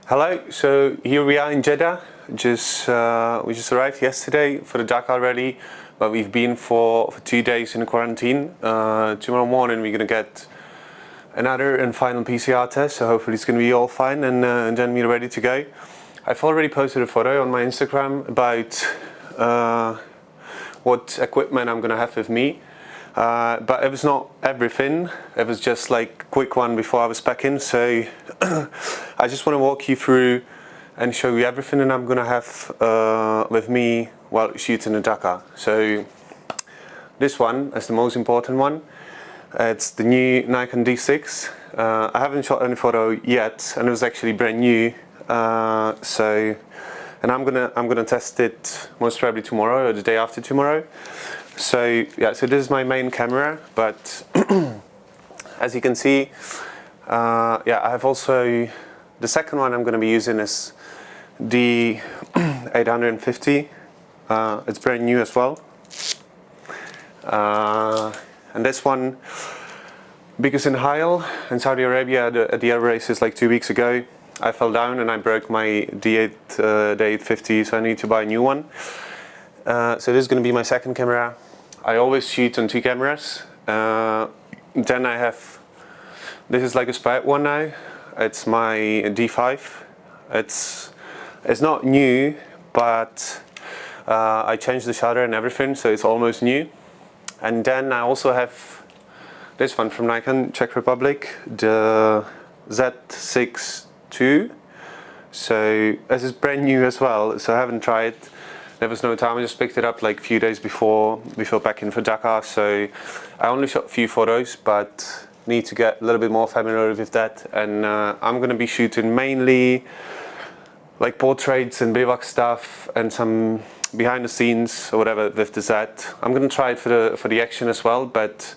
Hello, so here we are in Jeddah. We just arrived yesterday for the Dakar rally, but we've been for 2 days in quarantine. Tomorrow morning we're gonna get another and final PCR test, so hopefully it's gonna be all fine and then we're ready to go. I've already posted a photo on my Instagram about what equipment I'm gonna have with me. But it was not everything, it was just like a quick one before I was packing, so I just want to walk you through and show you everything that I'm going to have with me while shooting the Dakar. So this one is the most important one. It's the new Nikon D6. I haven't shot any photo yet, and it was actually brand new. And I'm gonna test it most probably tomorrow or the day after tomorrow. So yeah, so this is my main camera, but as you can see, yeah, I have also the second one I'm going to be using is the 850. It's brand new as well, and this one, because in Hail in Saudi Arabia at the air races like 2 weeks ago, I fell down and I broke my the 850, so I need to buy a new one. So this is going to be my second camera. I always shoot on 2 cameras. Then I have, this is like a spare one now. It's my D5. It's not new, but I changed the shutter and everything, so it's almost new. And then I also have this one from Nikon, Czech Republic, the Z6 II. So this is brand new as well, so I haven't tried. There was no time, I just picked it up like a few days before packing for Dakar, so I only shot a few photos, but need to get a little bit more familiar with that. And I'm gonna be shooting mainly like portraits and bivouac stuff and some behind the scenes or whatever with the Z. I'm gonna try it for the action as well, but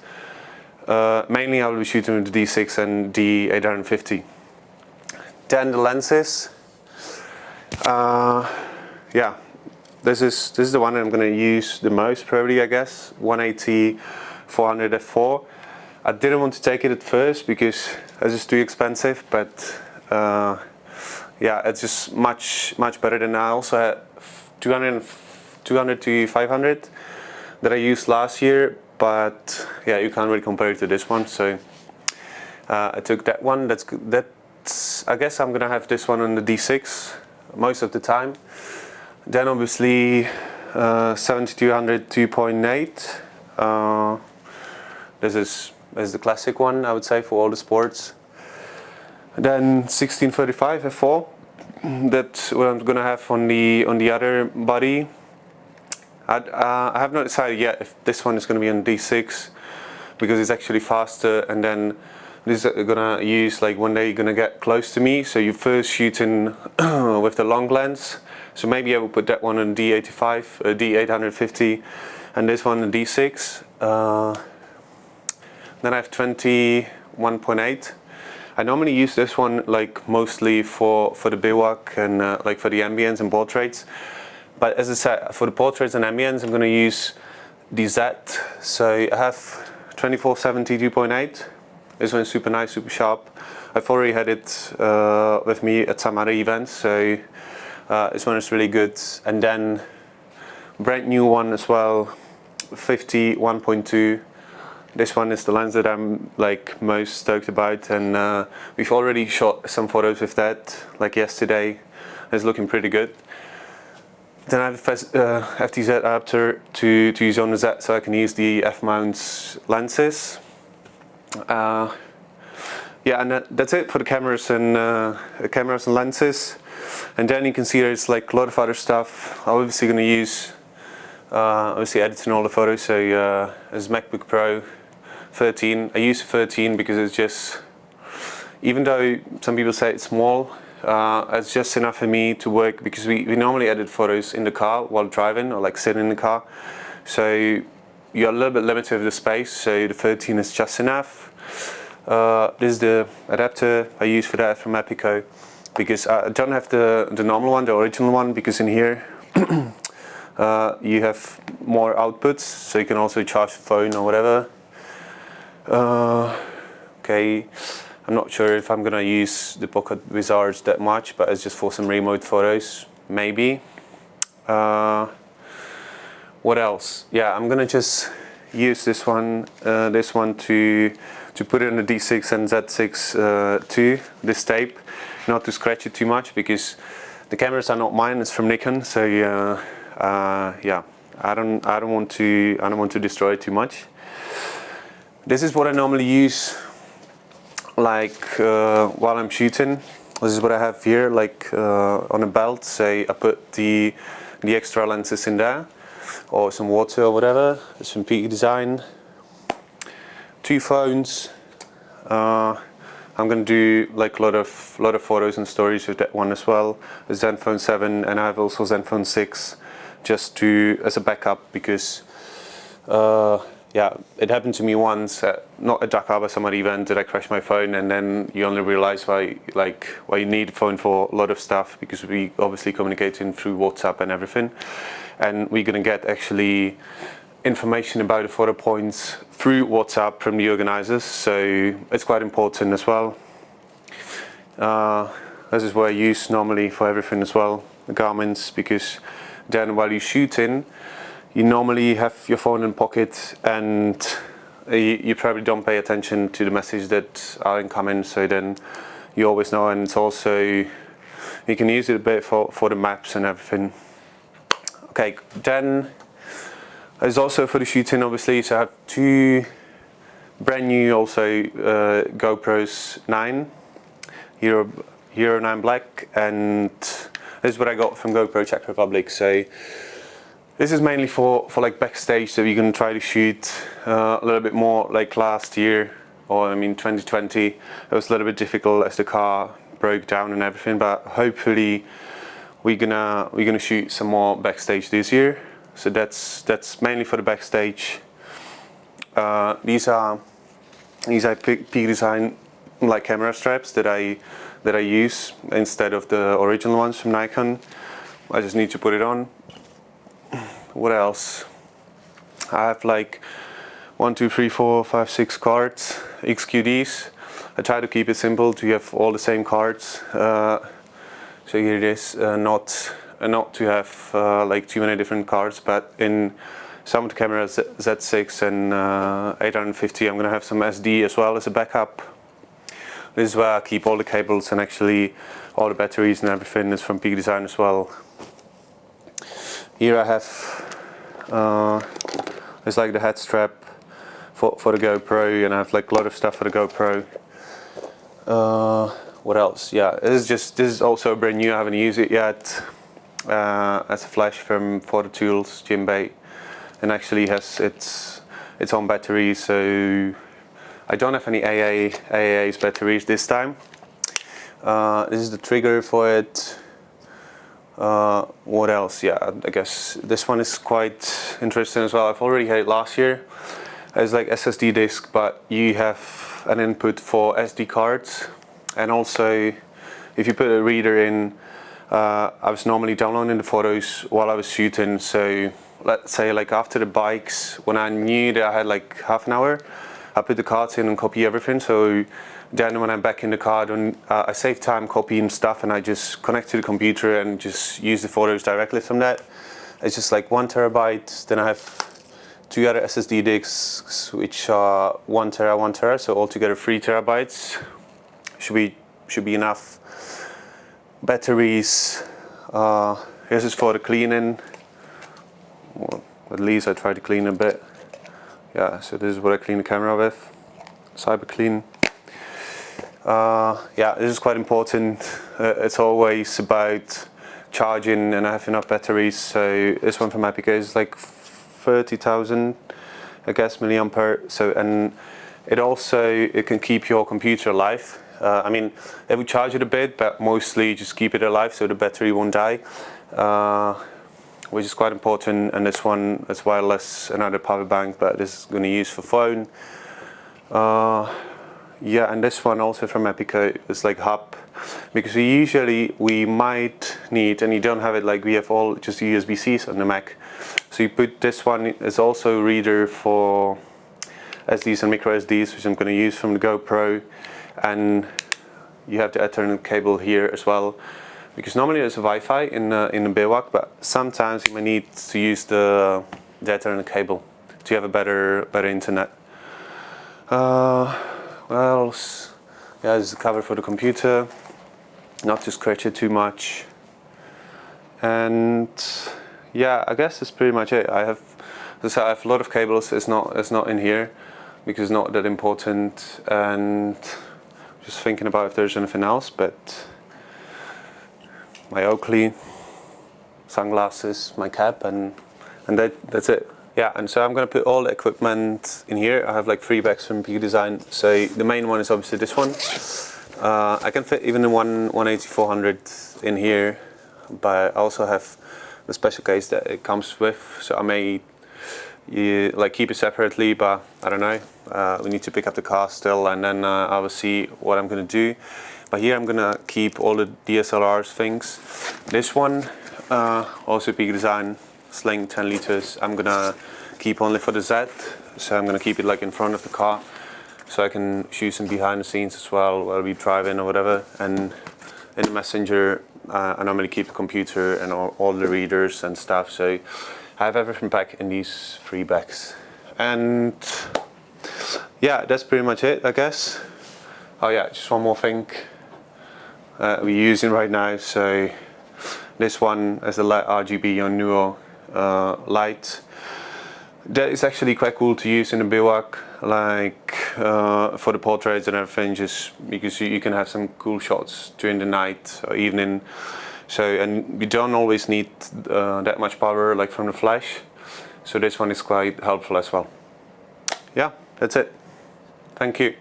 mainly I will be shooting with the D6 and the 850. Then the lenses. Yeah. This is the one I'm going to use the most probably, I guess. 180 400 f4. I didn't want to take it at first because it's just too expensive, but yeah, it's just much better than I also had 200 to 500 that I used last year, but yeah, you can't really compare it to this one, so I took that one. That's I guess I'm gonna have this one on the D6 most of the time. Then obviously 7200 2.8. This is the classic one, I would say, for all the sports. And then 1635 f4. That's what I'm gonna have on the other body. I have not decided yet if this one is gonna be on D6 because it's actually faster, and then this is gonna use like when they're gonna get close to me. So you first shooting with the long lens. So maybe I will put that one on D85, D850, and this one on D6. Then I have 21.8. I normally use this one like mostly for the bivouac and like for the ambience and portraits. But as I said, for the portraits and ambience, I'm going to use the Z. So I have 2470 2.8. This one is super nice, super sharp. I've already had it with me at some other events, so this one is really good. And then brand new one as well, 51.2. This one is the lens that I'm like most stoked about, and we've already shot some photos with that, like yesterday. It's looking pretty good. Then I have FTZ adapter to use on the Z, so I can use the F-mount lenses. Yeah, and that's it for the cameras and lenses. And then you can see there's like a lot of other stuff. I'm obviously going to use obviously editing all the photos. So it's Macbook Pro 13. I use 13 because it's just, even though some people say it's small, it's just enough for me to work, because we normally edit photos in the car while driving or like sitting in the car. So you're a little bit limited with the space, so the 13 is just enough. This is the adapter I use for that from Epico, because I don't have the normal one, the original one, because in here you have more outputs, so you can also charge the phone or whatever. Okay, I'm not sure if I'm gonna use the Pocket Wizards that much, but it's just for some remote photos, maybe. What else? Yeah, I'm gonna just use this one to put in the D6 and Z6 too, this tape, not to scratch it too much, because the cameras are not mine, it's from Nikon, so yeah, I don't want to destroy it too much. This is what I normally use, like while I'm shooting. This is what I have here, like on a belt. Say I put the extra lenses in there, or some water or whatever. It's from Peak Design. 2 phones. I'm gonna do like a lot of photos and stories with that one as well. A Zenfone 7, and I have also Zenfone 6, just as a backup, because yeah, it happened to me once, not at Dakar, but some other event, that I crashed my phone, and then you only realize why you need a phone for a lot of stuff, because we obviously communicating through WhatsApp and everything, and we're gonna get actually information about the photo points through WhatsApp from the organizers, so it's quite important as well. This is what I use normally for everything as well, the Garmin's, because then while you're shooting, you normally have your phone in pocket, and you probably don't pay attention to the messages that are incoming, so then you always know, and it's also, you can use it a bit for the maps and everything. Okay, then there's also for the shooting, obviously, so I have 2 brand new also GoPros 9, Hero 9 Black, and this is what I got from GoPro Czech Republic. So this is mainly for like backstage, so you can try to shoot a little bit more. Like last year, or I mean 2020, it was a little bit difficult as the car broke down and everything, but hopefully we're gonna shoot some more backstage this year. So that's mainly for the backstage. These are Peak Design like camera straps that I use instead of the original ones from Nikon. I just need to put it on. What else? I have like 1, 2, 3, 4, 5, 6 cards, XQDs. I try to keep it simple to have all the same cards. So here it is, not to have like too many different cards, but in some of the cameras, Z6 and 850, I'm gonna have some SD as well as a backup. This is where I keep all the cables, and actually all the batteries and everything is from Peak Design as well. Here I have, it's like the head strap for the GoPro, and I have like a lot of stuff for the GoPro. What else? Yeah, this is also brand new. I haven't used it yet. As a flash from Photo Tools Jimbei, and actually has its own battery, so I don't have any AA's batteries this time. This is the trigger for it. What else? Yeah, I guess this one is quite interesting as well. I've already had it last year. It's like SSD disk, but you have an input for SD cards, and also if you put a reader in, I was normally downloading the photos while I was shooting, so let's say like after the bikes, when I knew that I had like half an hour, I put the cards in and copy everything, so then when I'm back in the car, I save time copying stuff, and I just connect to the computer and just use the photos directly from that. It's just like 1 terabyte, then I have 2 other SSD disks which are 1 tera, so altogether 3 terabytes. Should be enough. Batteries, this is for the cleaning, well, at least I try to clean a bit. Yeah, so this is what I clean the camera with, Cyber Clean. Yeah, this is quite important. It's always about charging, and I have enough batteries. So this one from Epic is like 30,000, I guess, milliampere. So, and it can keep your computer alive. I mean, it would charge it a bit, but mostly just keep it alive so the battery won't die, which is quite important. And this one is wireless, another power bank, but this is going to use for phone. Yeah, and this one also from Epico is like hub, because we might need, and you don't have it like we have all just USB-Cs on the Mac. So you put this one is also a reader for SDs and micro SDs, which I'm going to use from the GoPro. and you have the Ethernet cable here as well, because normally there's a Wi-Fi in the bivouac, but sometimes you may need to use the Ethernet cable to have a better internet. What else? Yeah, this is the cover for the computer, not to scratch it too much. And yeah, I guess that's pretty much it. I have a lot of cables. It's not in here because it's not that important, and just thinking about if there's anything else. But my Oakley sunglasses, my cap, and that's it. Yeah, and so I'm gonna put all the equipment in here. I have like 3 bags from Peak Design. So the main one is obviously this one. I can fit even the 180-400 in here, but I also have the special case that it comes with. So I may like keep it separately, but I don't know. We need to pick up the car still, and then I will see what I'm gonna do. But here I'm gonna keep all the DSLRs things. This one, also Peak Design sling 10 liters. I'm gonna keep only for the Z, so I'm gonna keep it like in front of the car, so I can shoot some behind the scenes as well while we drive in or whatever. And in the Messenger, I normally keep the computer and all the readers and stuff. So I have everything back in these 3 bags. And yeah, that's pretty much it, I guess. Oh yeah, just one more thing we're using right now. So this one is the LED RGB Nuo light. That is actually quite cool to use in the bivouac, like for the portraits and everything, just because you can have some cool shots during the night or evening. So, and you don't always need that much power like from the flash. So this one is quite helpful as well. Yeah, that's it. Thank you.